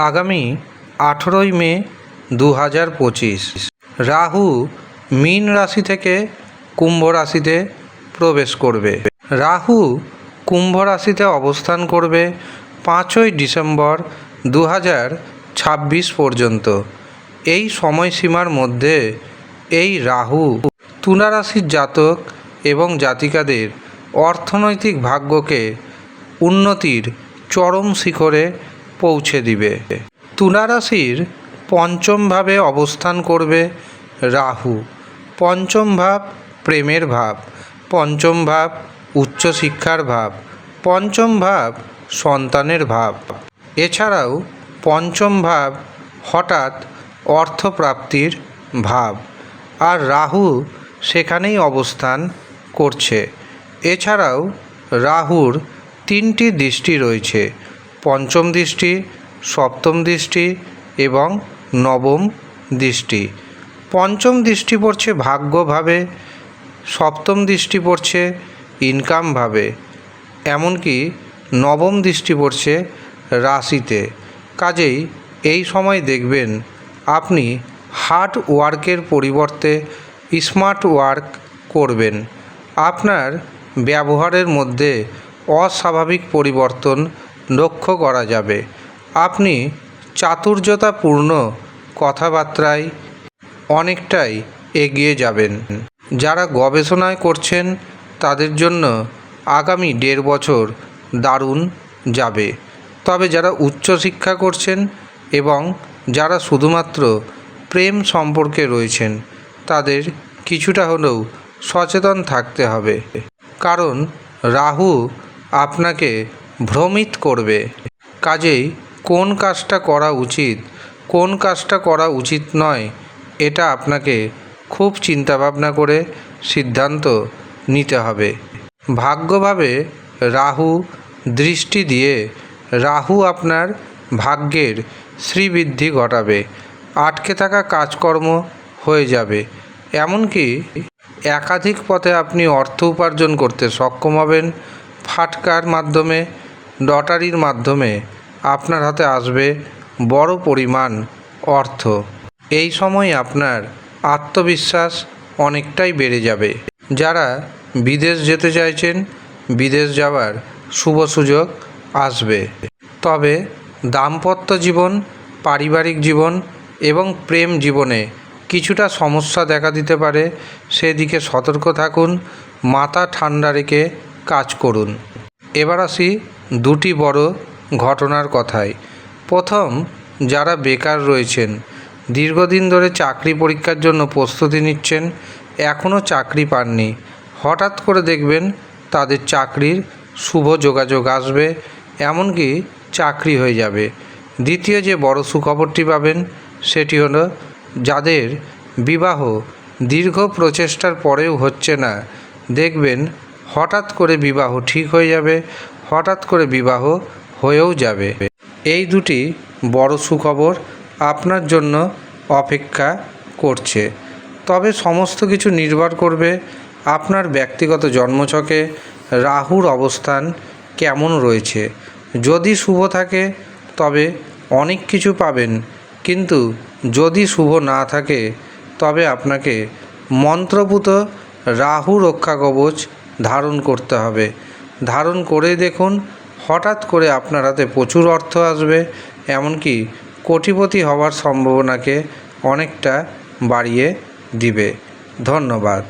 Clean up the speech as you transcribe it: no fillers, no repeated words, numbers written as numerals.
আগামী 18ই মে 2025 রাহু মীন রাশি থেকে কুম্ভ রাশিতে প্রবেশ করবে। রাহু কুম্ভ রাশিতে অবস্থান করবে 5ই ডিসেম্বর 2026 পর্যন্ত। এই সময়সীমার মধ্যে এই রাহু তুলা রাশির জাতক এবং জাতিকাদের অর্থনৈতিক ভাগ্যকে উন্নতির চরম শিখরে পৌঁছে দিবে। তুলা রাশির পঞ্চম ভাবে অবস্থান করবে রাহু। পঞ্চম ভাব প্রেমের ভাব, পঞ্চম ভাব উচ্চশিক্ষার ভাব, পঞ্চম ভাব সন্তানের ভাব। এছাড়াও পঞ্চম ভাব হঠাৎ অর্থপ্রাপ্তির ভাব, আর রাহু সেখানেই অবস্থান করছে। এছাড়াও রাহুর 3টি দৃষ্টি রয়েছে: পঞ্চম দৃষ্টি, সপ্তম দৃষ্টি এবং নবম দৃষ্টি। পঞ্চম দৃষ্টি পড়ছে ভাগ্যভাবে, সপ্তম দৃষ্টি পড়ছে ইনকাম ভাবে, এমনকি নবম দৃষ্টি পড়ছে রাশিতে। কাজেই এই সময় দেখবেন আপনি হার্ড ওয়ার্কের পরিবর্তে স্মার্ট ওয়ার্ক করবেন। আপনার ব্যবহারের মধ্যে অস্বাভাবিক পরিবর্তন লক্ষ্য করা যাবে। আপনি চাতুর্যতাপূর্ণ কথাবার্তায় অনেকটাই এগিয়ে যাবেন। যারা গবেষণায় করছেন তাদের জন্য আগামী 1.5 বছর দারুণ যাবে। তবে যারা উচ্চশিক্ষা করছেন এবং যারা শুধুমাত্র প্রেম সম্পর্কে রয়েছেন তাদের কিছুটা হলেও সচেতন থাকতে হবে, কারণ রাহু আপনাকে ভ্রমিত করবে। কাজেই কোন কাজটা করা উচিত, কোন কাজটা করা উচিত নয়, এটা আপনাকে খুব চিন্তাভাবনা করে সিদ্ধান্ত নিতে হবে। ভাগ্যভাবে রাহু দৃষ্টি দিয়ে রাহু আপনার ভাগ্যের শ্রীবৃদ্ধি ঘটাবে। আটকে থাকা কাজকর্ম হয়ে যাবে, এমনকি একাধিক পথে আপনি অর্থ উপার্জন করতে সক্ষম হবেন। ফাটকার মাধ্যমে, লটারির মাধ্যমে আপনার হাতে আসবে বড় পরিমাণ অর্থ। এই সময় আপনার আত্মবিশ্বাস অনেকটাই বেড়ে যাবে। যারা বিদেশ যেতে চাইছেন, বিদেশ যাওয়ার শুভ সুযোগ আসবে। তবে দাম্পত্য জীবন, পারিবারিক জীবন এবং প্রেম জীবনে কিছুটা সমস্যা দেখা দিতে পারে, সেদিকে সতর্ক থাকুন। মাথা ঠান্ডা রেখে কাজ করুন। এবার আসি দুটি বড় ঘটনার কথায়। প্রথম, যারা বেকার রয়েছেন, দীর্ঘদিন ধরে চাকরি পরীক্ষার জন্য প্রস্তুতি নিচ্ছেন, এখনও চাকরি পাননি, হঠাৎ করে দেখবেন তাদের চাকরির শুভ যোগাযোগ আসবে, এমনকি চাকরি হয়ে যাবে। দ্বিতীয় যে বড় সুখবরটি পাবেন সেটি হলো, যাদের বিবাহ দীর্ঘ প্রচেষ্টার পরেও হচ্ছে না, দেখবেন হঠাৎ করে বিবাহ ঠিক হয়ে যাবে, হঠাৎ করে বিবাহ হয়েও যাবে। এই দুটি বড় সুখবর আপনার জন্য অপেক্ষা করছে। তবে সমস্ত কিছু নির্ভর করবে আপনার ব্যক্তিগত জন্মছকে রাহুর অবস্থান কেমন রয়েছে। যদি শুভ থাকে তবে অনেক কিছু পাবেন, কিন্তু যদি শুভ না থাকে তবে আপনাকে মন্ত্রপুত রাহু রক্ষা কবচ ধারণ করতে হবে। ধারণ করে দেখুন, হঠাৎ করে আপনার হাতে প্রচুর অর্থ আসবে, এমনকি কোটিপতি হওয়ার সম্ভাবনাকে অনেকটা বাড়িয়ে দিবে। ধন্যবাদ।